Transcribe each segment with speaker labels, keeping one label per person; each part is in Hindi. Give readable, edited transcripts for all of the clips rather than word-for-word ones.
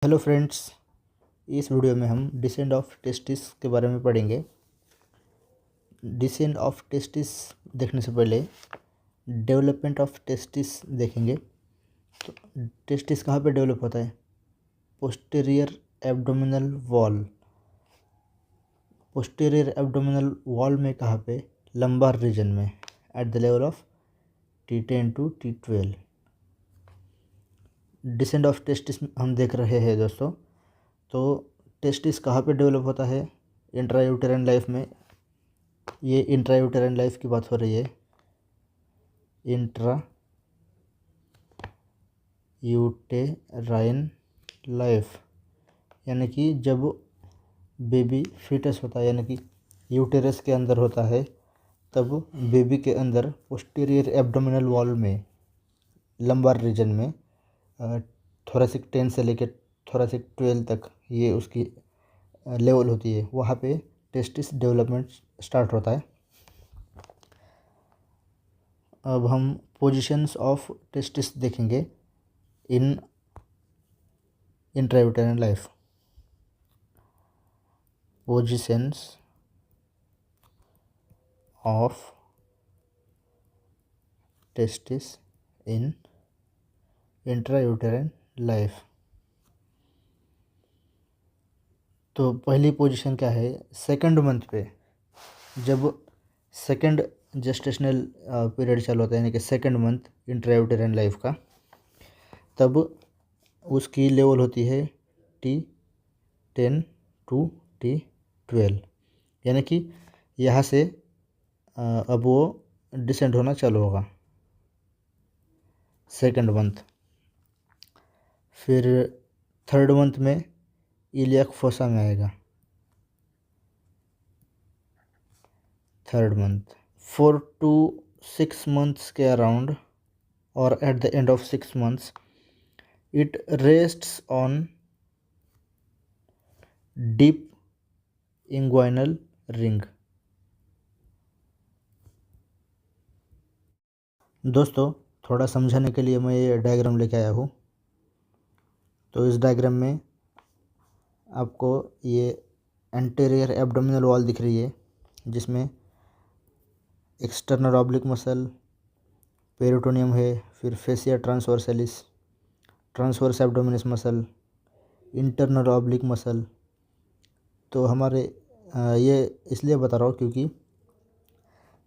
Speaker 1: हेलो फ्रेंड्स, इस वीडियो में हम डिसेंट ऑफ टेस्टिस के बारे में पढ़ेंगे। डिसेंट ऑफ टेस्टिस देखने से पहले डेवलपमेंट ऑफ टेस्टिस देखेंगे। तो टेस्टिस कहाँ पे डेवलप होता है? Posterior abdominal wall. Posterior abdominal wall में कहाँ पे? लंबार रीजन में, at the level of T10 to T12। Descent of testis हम देख रहे हैं दोस्तों। तो टेस्टिस कहाँ पे डेवलप होता है? इंट्रायूटेराइन लाइफ में। ये इंट्रायूटेराइन लाइफ की बात हो रही है। इंट्रा यूटेराइन लाइफ यानी कि जब बेबी फीटस होता है, यानी कि यूटेरस के अंदर होता है, तब बेबी के अंदर पोस्टीरियर एब्डोमिनल वॉल में, लंबार रीजन में, थोरेसिक 10 से लेकर थोरेसिक 12 तक ये उसकी लेवल होती है। वहाँ पे टेस्टिस डेवलपमेंट स्टार्ट होता है। अब हम पोजीशंस ऑफ टेस्टिस देखेंगे in intrauterine life. Positions of testis in intrauterine life. तो पहली पोजीशन क्या है? सेकंड मंथ पे, जब सेकंड जेस्टेशनल पीरियड चालू होता है, यानी कि सेकंड मंथ इंट्रायूटेराइन लाइफ का, तब उसकी लेवल होती है T10 टू T12। यानी कि यहाँ से अब वो डिसेंड होना चालू होगा सेकंड मंथ। फिर थर्ड मंथ में इलियाक फोसा में आएगा। थर्ड मंथ 4 to 6 months के अराउंड, और at the end of 6 months it rests on deep inguinal ring। दोस्तों, थोड़ा समझाने के लिए मैं ये डायग्राम लेके आया हूँ। तो इस डायग्राम में आपको ये एंटीरियर एब्डोमिनल वॉल दिख रही है, जिसमें एक्सटर्नल ऑब्लिक मसल, पेरिटोनियम है, फिर fascia transversalis, transverse abdominis muscle, internal oblique muscle. तो हमारे ये इसलिए बता रहा हूँ क्योंकि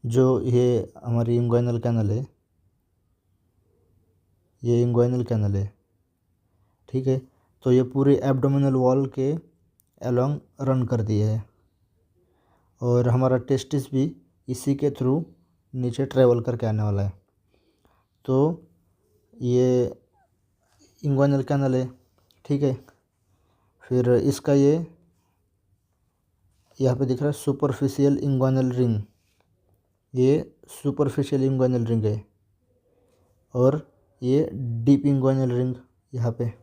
Speaker 1: जो ये हमारी इंग्वाइनल कैनल है, ये इंग्वाइनल कैनल है, ठीक है। तो ये पूरे एब्डोमिनल वॉल के अलोंग रन कर दिए है, और हमारा टेस्टिस भी इसी के थ्रू नीचे ट्रेवल करके आने वाला है। तो ये इंग्वाइनल कैनल है, ठीक है। फिर इसका ये यहाँ पे दिख रहा है सुपरफिशियल इंग्वाइनल रिंग। ये सुपरफिशियल इंग्वाइनल रिंग है, और ये डीप इंग्वाइनल रिंग यहाँ पे,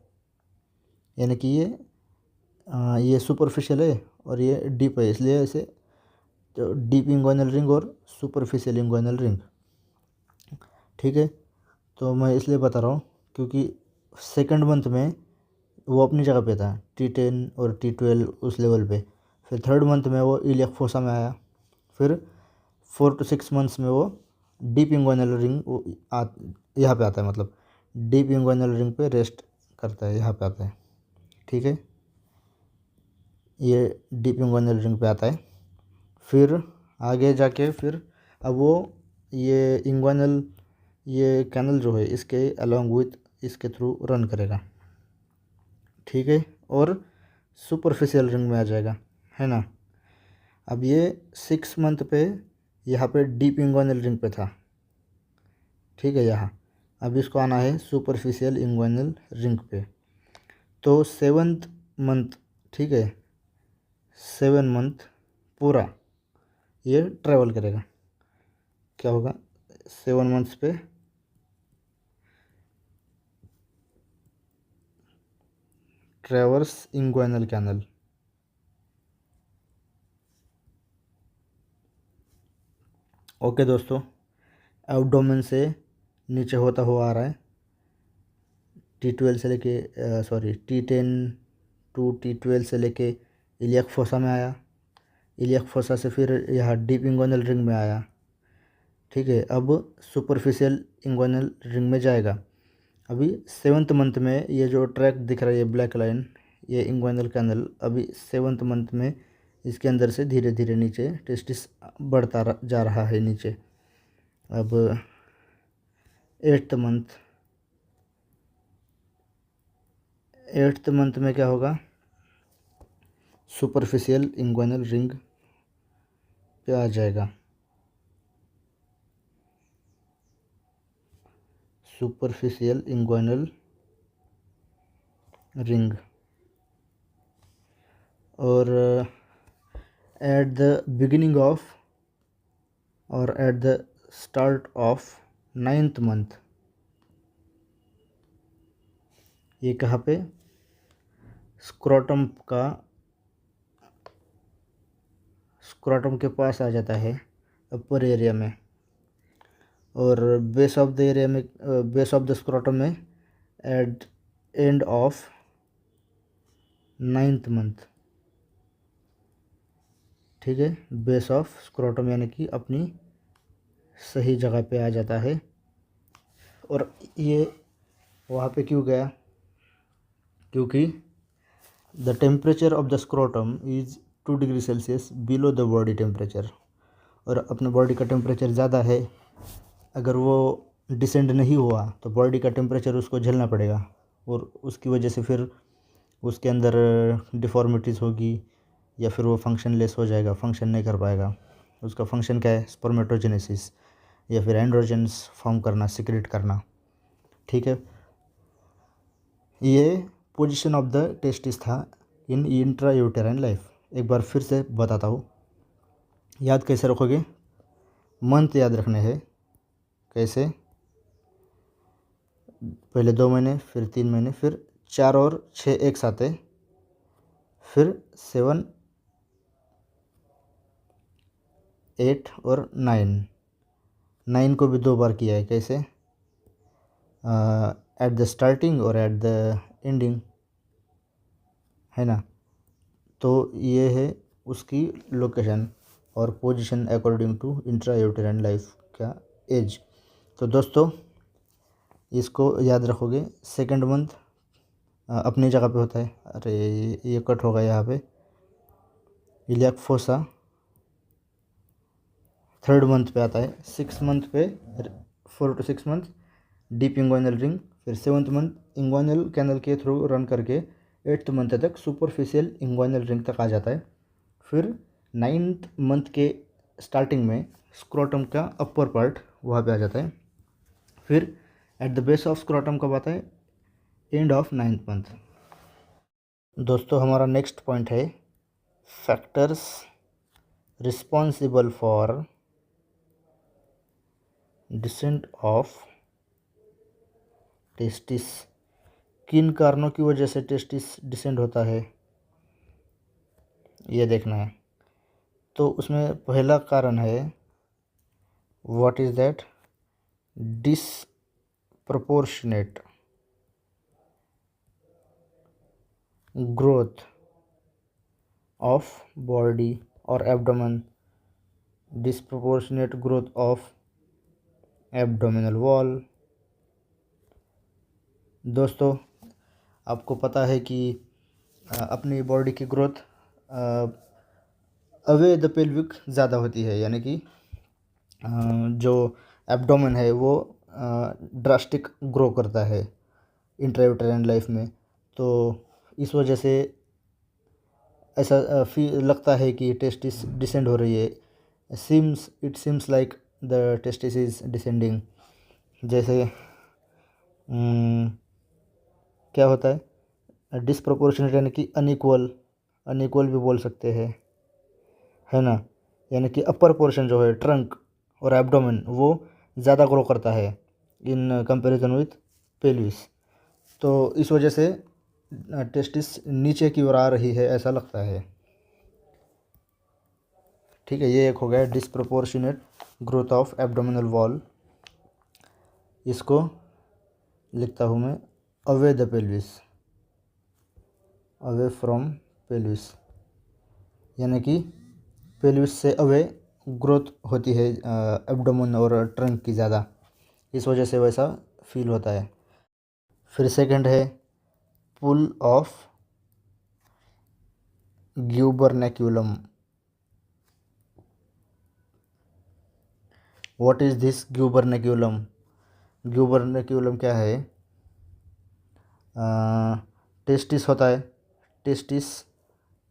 Speaker 1: यानी कि ये सुपरफिशियल है और ये डीप है, इसलिए इसे तो डीप इंग्वाइनल रिंग और सुपरफिशियल इंग्वाइनल रिंग, ठीक है। तो मैं इसलिए बता रहा हूँ क्योंकि सेकंड मंथ में वो अपनी जगह पे था, T10 और T12 उस लेवल पे। फिर थर्ड मंथ में वो इलियाक फोसा में आया। फिर 4 to 6 months में वो डीप इंग्वाइनल रिंग यहाँ पे आता है, मतलब डीप इंग्वाइनल रिंग पे रेस्ट करता है, यहाँ पे आता है, ठीक है। ये डीप इंग्वाइनल रिंग पे आता है। फिर आगे जाके फिर अब वो ये इंग्वाइनल, ये कैनल जो है इसके अलोंग विथ इसके थ्रू रन करेगा, ठीक है, और सुपरफिशियल रिंग में आ जाएगा, है ना। अब ये 6 मंथ पे यहाँ पे डीप इंग्वाइनल रिंग पे था, ठीक है, यहाँ। अब इसको आना है सुपरफिशियल इंग्वाइनल रिंग पे। तो 7th मंथ, ठीक है, 7 मंथ पूरा ये ट्रैवल करेगा। क्या होगा? 7 मंथ्स पे ट्रैवर्स इंग्वाइनल कैनल। ओके दोस्तों, एब्डोमेन से नीचे होता हुआ आ रहा है, T12 से लेके T10 टू T12 से लेके इलियक फोसा में आया, इलियक फोसा से फिर यहाँ डीप इंग्वानल रिंग में आया। ठीक है, अब सुपरफिशियल इंग्वानल रिंग में जाएगा। अभी 7th मंथ में ये जो ट्रैक दिख रहा है, ये ब्लैक लाइन, ये इंग्वानल कैनल अभी 7th मंथ में इसके अंदर से धीरे धीरे नीचे टेस्टिस बढ़ता जा रहा है नीचे। अब 8th मंथ में क्या होगा, सुपरफिशियल इंग्वानल रिंग पे आ जाएगा। Superficial inguinal ring. और एट द बिगिनिंग ऑफ और at the start of 9th month, ये कहाँ पे, स्क्रोटम के पास आ जाता है, अपर एरिया में। और बेस ऑफ द एरिया में, बेस ऑफ द स्क्रोटम में at end of 9th month. ठीक है, बेस ऑफ स्क्रोटम यानी कि अपनी सही जगह पे आ जाता है। और ये वहाँ पे क्यों गया, क्योंकि the temperature of the scrotum is 2 degree Celsius below the body temperature. और अपने बॉडी का टेम्परेचर ज़्यादा है, अगर वो डिसेंड नहीं हुआ तो बॉडी का टेम्परेचर उसको झेलना पड़ेगा, और उसकी वजह से फिर उसके अंदर डिफॉर्मिटीज़ होगी, या फिर वो फंक्शनलेस हो जाएगा, फंक्शन नहीं कर पाएगा। उसका फंक्शन क्या है, स्पर्मेटोजेनेसिस या फिर एंड्रोजन्स फॉर्म करना, सिक्रेट करना। ठीक है, ये पोजीशन ऑफ द टेस्टिस था इन इंट्रा यूटेराइन लाइफ। एक बार फिर से बताता हूँ, याद कैसे रखोगे, मंथ याद रखने हैं। कैसे, पहले 2 महीने, फिर 3 महीने, फिर 4 और 6 एक साथ है, फिर 7, 8 और 9 को भी 2 बार किया है। कैसे, एट द स्टार्टिंग और एट द एंडिंग, है ना। तो ये है उसकी लोकेशन और position according to intra uterine life का एज। तो दोस्तों इसको याद रखोगे। 2nd मंथ अपनी जगह पे होता है, अरे ये कट होगा यहाँ पे, इलियक फोसा 3rd मंथ पे आता है। 6th मंथ पे 4 to 6 मंथ डीप इंग्वानल रिंग, फिर 7th मंथ इंग्वानल कैनल के थ्रू रन करके 8th मंथ तक सुपरफिशियल इंग्वानल रिंग तक आ जाता है। फिर 9th मंथ के स्टार्टिंग में स्क्रोटम का अपर पार्ट वहाँ पे आ जाता है। फिर at the base of scrotum कब आता है, एंड ऑफ 9th मंथ। दोस्तों हमारा नेक्स्ट पॉइंट है factors responsible for decent of testis. किन कारणों की वजह से टेस्टिस डिसेंड होता है, ये देखना है। तो उसमें पहला कारण है, what is that, disproportionate growth of body और abdomen, disproportionate growth of abdominal wall. दोस्तों आपको पता है कि अपनी बॉडी की ग्रोथ अवे द पेल्विक ज़्यादा होती है, यानी कि जो एब्डोमेन है वो ड्रास्टिक ग्रो करता है इंट्रायूटेराइन लाइफ में। तो इस वजह से ऐसा लगता है कि टेस्टिस डिसेंड हो रही है। It seems like the testis is descending. जैसे क्या होता है, डिसप्रोपोर्शनेट यानी कि अनइक्वल भी बोल सकते हैं, है ना। यानी कि अपर पोर्शन जो है, ट्रंक और एब्डोमेन, वो ज़्यादा ग्रो करता है इन कंपैरिजन विथ पेल्विस। तो इस वजह से टेस्टिस नीचे की ओर आ रही है, ऐसा लगता है। ठीक है, ये एक हो गया disproportionate growth of abdominal wall. इसको लिखता हूँ मैं, away the pelvis, away from pelvis, यानी कि पेल्विस से अवे ग्रोथ होती है एब्डोमेन और ट्रंक की ज़्यादा, इस वजह से वैसा फील होता है। फिर सेकंड है pull of gubernaculum. What is this gubernaculum? Gubernaculum क्या है? टेस्टिस होता है, टेस्टिस,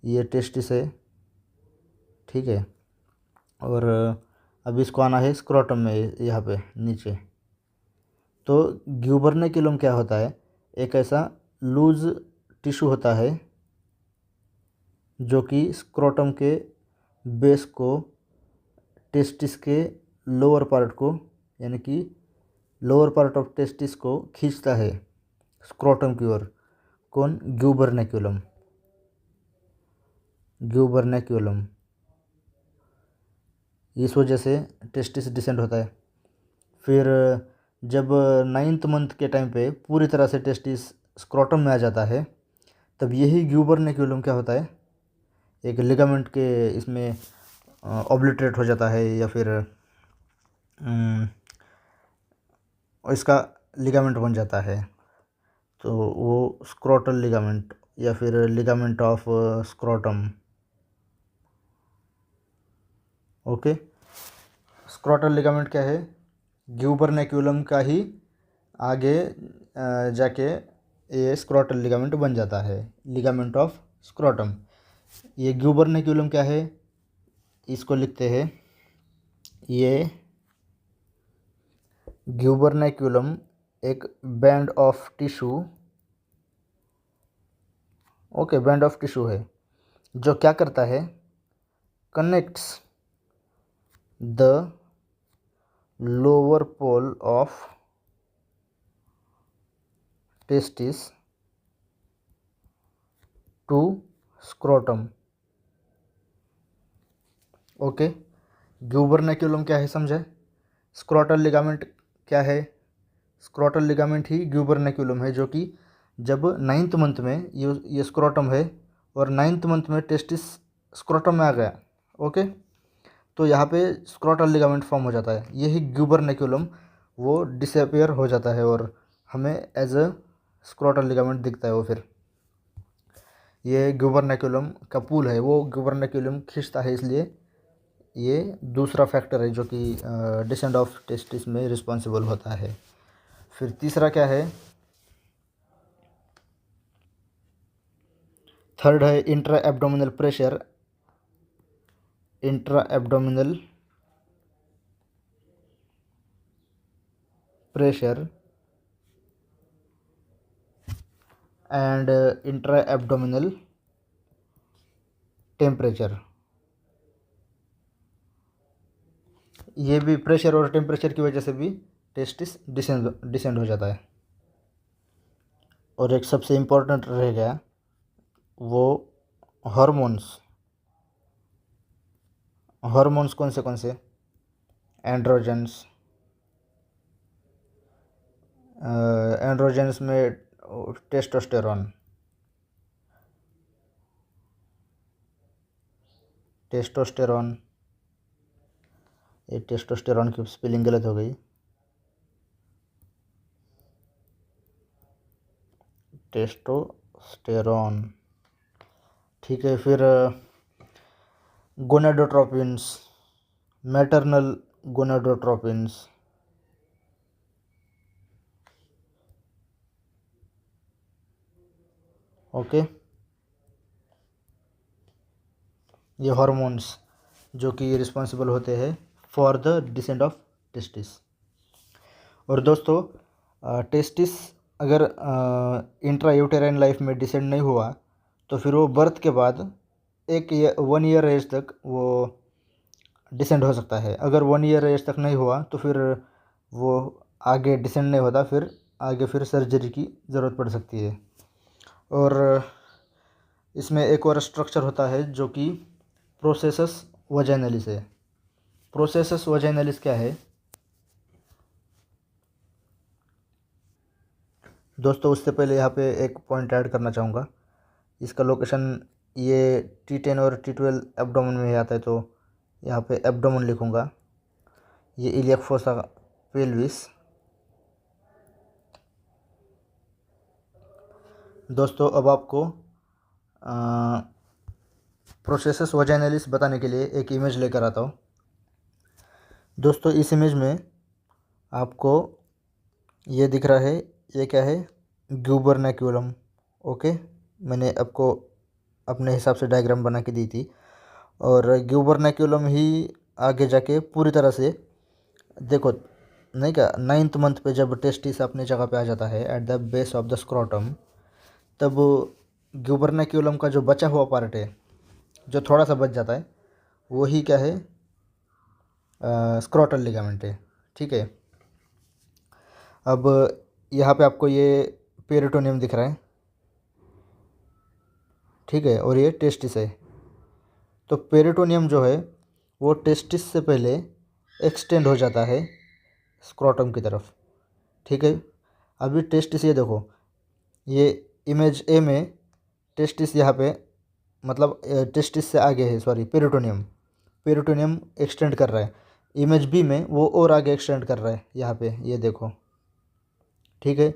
Speaker 1: ये टेस्टिस है, ठीक है। और अभी इसको आना है स्क्रोटम में, यहाँ पे नीचे। तो ग्यूबरनेक्यूलम क्या होता है? एक ऐसा लूज टिश्यू होता है जो कि स्क्रोटम के बेस को, टेस्टिस के लोअर पार्ट को, यानी कि लोअर पार्ट ऑफ टेस्टिस को खींचता है स्क्रोटम की ओर। कौन? ग्यूबरनेक्यूलम, ग्यूबरनेक्यूलम। इस वजह से टेस्टिस डिसेंड होता है। फिर जब 9th मंथ के टाइम पे पूरी तरह से टेस्टिस स्क्रोटम में आ जाता है, तब यही ग्यूबरनेक्यूलम क्या होता है? एक लिगामेंट के इसमें ऑब्लिटरेट हो जाता है, या फिर इसका लिगामेंट बन जाता है। तो वो स्क्रोटल लिगामेंट या फिर ligament of scrotum. Okay, scrotal ligament क्या है? ग्यूबरनेक्यूलम का ही आगे जाके ये स्क्रोटल लिगामेंट बन जाता है, लिगामेंट ऑफ स्क्रोटम। ये ग्यूबरनेक्यूलम क्या है? इसको लिखते हैं, ये ग्यूबरनेक्यूलम एक band of tissue, okay, band of tissue है जो क्या करता है? Connects the lower pole of testis to scrotum. Okay, gubernaculum क्या है समझे? स्क्रोटल लिगामेंट क्या है? स्क्रोटल लिगामेंट ही ग्यूबरनेक्यूलम है, जो कि जब 9th मंथ में ये स्क्रोटम है और 9th मंथ में टेस्टिस स्क्रोटम में आ गया, ओके, तो यहाँ पे स्क्रोटल लिगामेंट फॉर्म हो जाता है। यही ग्यूबरनेक्यूलम वो डिसअपियर हो जाता है और हमें एज अ स्क्रोटल लिगामेंट दिखता है वो। फिर ये ग्यूबरनेक्यूलम का पुल है, वो ग्यूबरनेक्यूलम खींचता है, इसलिए ये दूसरा फैक्टर है जो कि डिसेंड ऑफ टेस्टिस में रिस्पॉन्सिबल होता है। फिर तीसरा क्या है? थर्ड है intra abdominal pressure, intra abdominal pressure and intra abdominal temperature. ये भी प्रेशर और टेम्परेचर की वजह से भी टेस्टिस डिसेंड हो जाता है। और एक सबसे इम्पोर्टेंट रह गया वो हार्मोन्स। हार्मोन्स कौन से? एंड्रोजेंस, एंड्रोजेंस में टेस्टोस्टेरोन, टेस्टोस्टेरोन, ये टेस्टोस्टेरोन की स्पेलिंग गलत हो गई, टेस्टोस्टेरोन, ठीक है। फिर गोनाडोट्रोपिन्स, मैटरनल गोनाडोट्रोपिन्स, ओके, ये हार्मोन्स जो कि रिस्पॉन्सिबल होते हैं for the descend of testis. और दोस्तों, टेस्टिस अगर इंट्रा यूटेराइन लाइफ में डिसेंड नहीं हुआ तो फिर वो बर्थ के बाद 1 ईयर एज तक वो डिसेंड हो सकता है। अगर 1 ईयर एज तक नहीं हुआ तो फिर वो आगे डिसेंड नहीं होता, फिर आगे फिर सर्जरी की ज़रूरत पड़ सकती है। और इसमें एक और स्ट्रक्चर होता है जो कि प्रोसेसस वजाइनलिस है। प्रोसेसस वजाइनलिस क्या है? दोस्तों उससे पहले यहाँ पे एक पॉइंट ऐड करना चाहूँगा। इसका लोकेशन ये T10 और T12 एब्डोमेन में ही आता है, तो यहाँ पे एब्डोमेन लिखूँगा। ये इलियक फोसा पेल्विस। दोस्तों अब आपको प्रोसेसस वजाइनलिस बताने के लिए एक इमेज लेकर आता हूँ। दोस्तों इस इमेज में आपको ये दिख रहा है, ये क्या है, ग्यूबरनैक्यूलम। ओके, मैंने आपको अपने हिसाब से डायग्राम बना के दी थी, और ग्यूबरनैक्यूलम ही आगे जाके पूरी तरह से देखो, नहीं क्या, 9th मंथ पे जब टेस्टिस अपने जगह पे आ जाता है eight the base of the scrotum, तब ग्यूबरनैक्यूलम का जो बचा हुआ पार्ट है, जो थोड़ा सा बच जाता है, वो ही क्या है, स्क्रोटल लिगामेंट है। ठीक है, अब यहाँ पे आपको ये पेरिटोनियम दिख रहा है, ठीक है, और ये टेस्टिस है। तो पेरिटोनियम जो है वो टेस्टिस से पहले एक्सटेंड हो जाता है स्क्रोटम की तरफ। ठीक है, अभी टेस्टिस, ये देखो, ये इमेज ए में टेस्टिस यहाँ पे, मतलब टेस्टिस से आगे है, सॉरी, पेरिटोनियम, पेरिटोनियम एक्सटेंड कर रहा है। इमेज बी में वो और आगे एक्सटेंड कर रहा है, यहाँ पे ये देखो। ठीक है,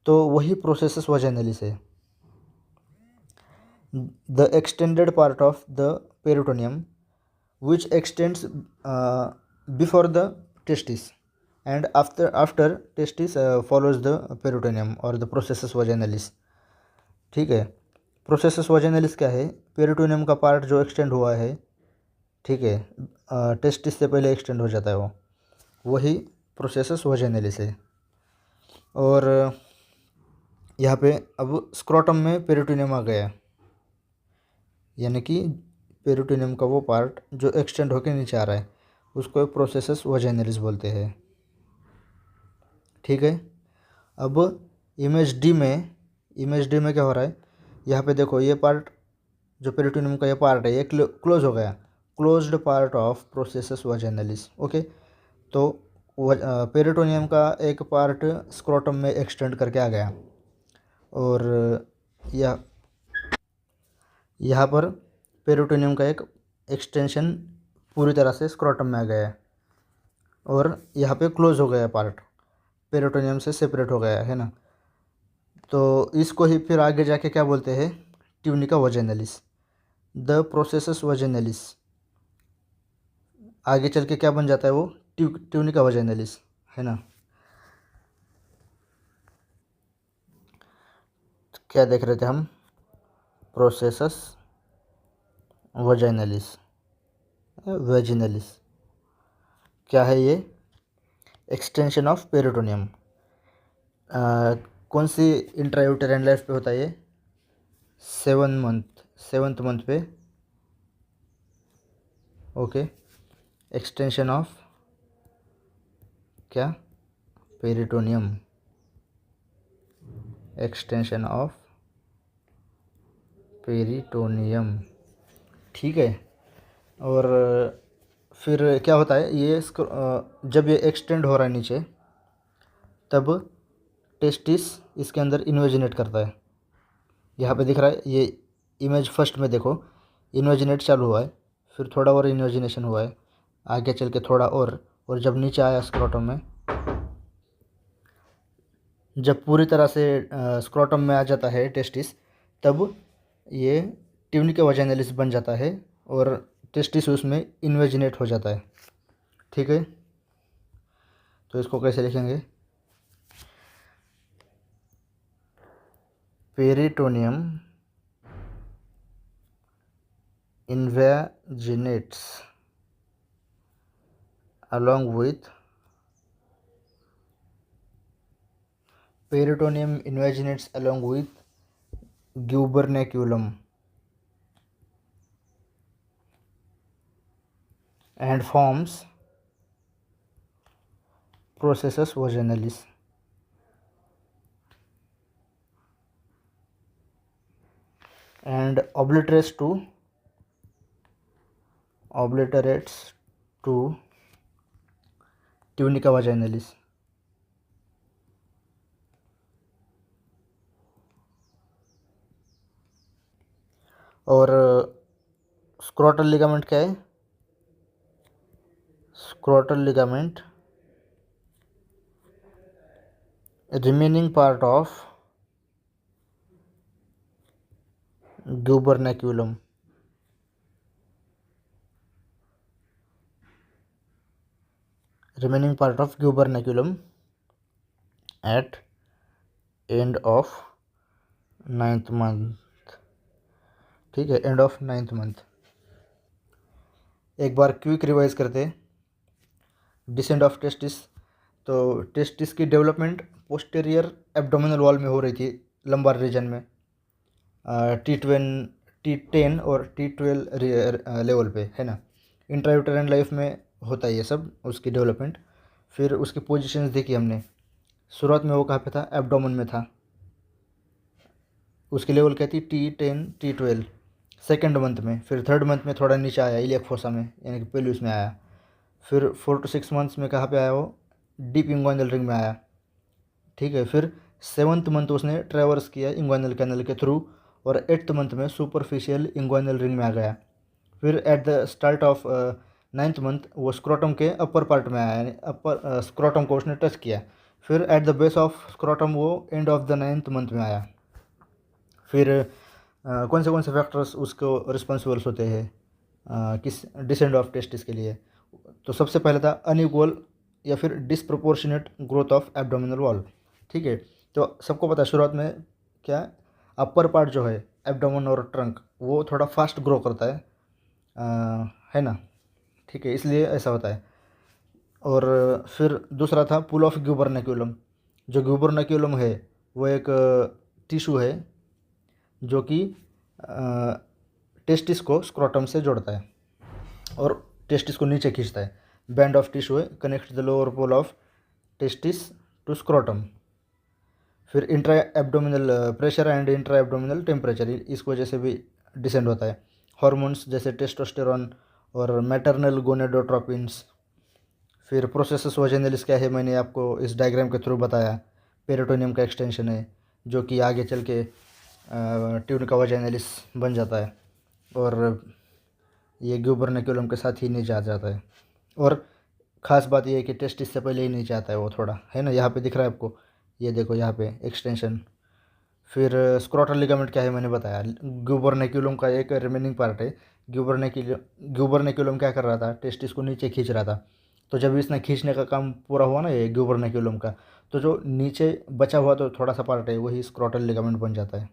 Speaker 1: तो वही प्रोसेस वजाइनलिस है। The extended part of the peritoneum which extends before the testis and after testis follows the peritoneum or the processus vaginalis। ठीक है, प्रोसेसस वजाइनलिस क्या है, पेरिटोनियम का पार्ट जो एक्सटेंड हुआ है, ठीक है, टेस्टिस से पहले एक्सटेंड हो जाता है, वो वही प्रोसेसस वजाइनलिस है। और यहाँ पे अब स्क्रोटम में पेरिटोनियम आ गया, यानी कि पेरिटोनियम का वो पार्ट जो एक्सटेंड होकर नीचे आ रहा है, उसको प्रोसेसस वजाइनलिस बोलते हैं। ठीक है, अब इमेज डी में क्या हो रहा है, यहाँ पे देखो, ये पार्ट जो पेरिटोनियम का ये पार्ट है, ये क्लोज हो गया, closed part of processus vaginalis. Okay, तो पेरिटोनियम का एक पार्ट स्क्रोटम में एक्सटेंड करके आ गया, और यह यहाँ पर पेरिटोनियम का एक एक्सटेंशन पूरी तरह से स्क्रोटम में आ गया है, और यहाँ पे क्लोज हो गया पार्ट, पेरिटोनियम से सेपरेट हो गया है ना। तो इसको ही फिर आगे जाके क्या बोलते हैं, ट्यूनिका वजाइनलिस, द प्रोसेसस वजाइनलिस। आगे चल के क्या बन जाता है वो, ट्यूनिका वजाइनलिस, है ना। तो क्या देख रहे थे हम, प्रोसेसस वजाइनलिस, वेजिनलिस, क्या है ये, एक्सटेंशन ऑफ पेरिटोनियम। कौन सी इंट्रायूटेराइन लाइफ पे होता है ये, 7th मंथ पे। ओके, एक्सटेंशन ऑफ क्या, पेरिटोनियम, एक्सटेंशन ऑफ पेरिटोनियम। ठीक है, और फिर क्या होता है, ये जब ये एक्सटेंड हो रहा है नीचे, तब टेस्टिस इसके अंदर इन्वेजिनेट करता है। यहाँ पे दिख रहा है, ये इमेज फर्स्ट में देखो, इन्वेजिनेट चालू हुआ है, फिर थोड़ा और इन्वेजिनेशन हुआ है, आगे चल के थोड़ा और जब नीचे आया स्क्रोटम में, जब पूरी तरह से स्क्रोटम में आ जाता है टेस्टिस, तब ये ट्यूनिका वजाइनलिस बन जाता है, और टेस्टिस उसमें इन्वेजिनेट हो जाता है। ठीक है, तो इसको कैसे लिखेंगे, peritoneum invaginates along with gubernaculum and forms processus vaginalis। and obliterates to tunica vaginalis। और स्क्रोटल लिगामेंट क्या है? Scrotal ligament remaining part of gubernaculum. Remaining part of gubernaculum at end of 9th month. ठीक है, एंड ऑफ 9th मंथ। एक बार क्विक रिवाइज करते हैं। डिसेंड ऑफ टेस्टिस, तो टेस्टिस की डेवलपमेंट पोस्टेरियर एब्डोमिनल वॉल में हो रही थी, लंबार रीजन में, T10 और T12 लेवल पे, है ना। इंट्रायूटेराइन लाइफ में होता है ये सब, उसकी डेवलपमेंट। फिर उसकी पोजीशंस देखी हमने। शुरुआत में वो कहाँ पे था? एब्डोमेन में था। उसकी लेवल क्या थी? T10 T12 सेकेंड मंथ में। फिर थर्ड मंथ में थोड़ा नीचे आया, इलियक फोसा में, यानी कि पेल्विस में आया। फिर 4 to 6 मंथ्स में कहाँ पे आया? वो डीप इंग्वाइनल रिंग में आया। ठीक है। फिर 7th मंथ उसने ट्रेवर्स किया इंग्वाइनल कैनल के थ्रू, और 8th मंथ में सुपरफिशियल इंग्वाइनल रिंग में आ गया। फिर at the start of 9th month वो स्क्रोटम के अपर पार्ट में आया, यानी अपर स्क्रोटम को उसने टच किया। फिर at the base of scrotum वो end of the 9th month में आया। फिर कौन से फैक्टर्स उसको रिस्पॉन्सिबल्स होते हैं किस डिसेंड ऑफ टेस्टिस के लिए? तो सबसे पहले था अनइक्वल या फिर disproportionate growth of abdominal wall. ठीक है। तो सबको पता है शुरुआत में क्या, अपर पार्ट जो है एब्डोमेन और ट्रंक, वो थोड़ा फास्ट ग्रो करता है, है ना। ठीक है, इसलिए ऐसा होता है। और फिर दूसरा था पुल ऑफ ग्यूबरनेक्यूलम। जो ग्यूबरनेक्यूलम है वो एक टिश्यू है जो कि टेस्टिस को स्क्रोटम से जोड़ता है और टेस्टिस को नीचे खींचता है। बैंड ऑफ टिश्यू है, connect the lower pole of testis to scrotum. फिर intra abdominal pressure and intra abdominal temperature, इस वजह से भी डिसेंड होता है। हार्मोन्स जैसे टेस्टोस्टेरोन और मैटरनल गोनेडोट्रोपिन्स। फिर प्रोसेसस वजेनलिस क्या है, मैंने आपको इस डायग्राम के थ्रू बताया। पेरिटोनियम का एक्सटेंशन है जो कि आगे चल के ट्यूनिका वजेनलिस बन जाता है, और ये ग्यूबरनेक्यूलम के साथ ही नीचे आ जाता है। और ख़ास बात यह है कि टेस्टिस से पहले ही नीचे आता है वो थोड़ा, है ना। यहाँ पे दिख रहा है आपको, ये देखो यहाँ पे एक्सटेंशन। फिर स्क्रोटल लिगामेंट क्या है मैंने बताया, ग्यूबरनेक्यूलम का एक रिमेनिंग पार्ट है। ग्यूबरनेक्यूलम क्या कर रहा था? टेस्टिस को नीचे खींच रहा था। तो जब इसने खींचने का काम पूरा हुआ ना, ये ग्यूबरनेक्यूलम का, तो जो नीचे बचा हुआ तो थोड़ा सा पार्ट है वही स्क्रोटल लिगामेंट बन जाता है।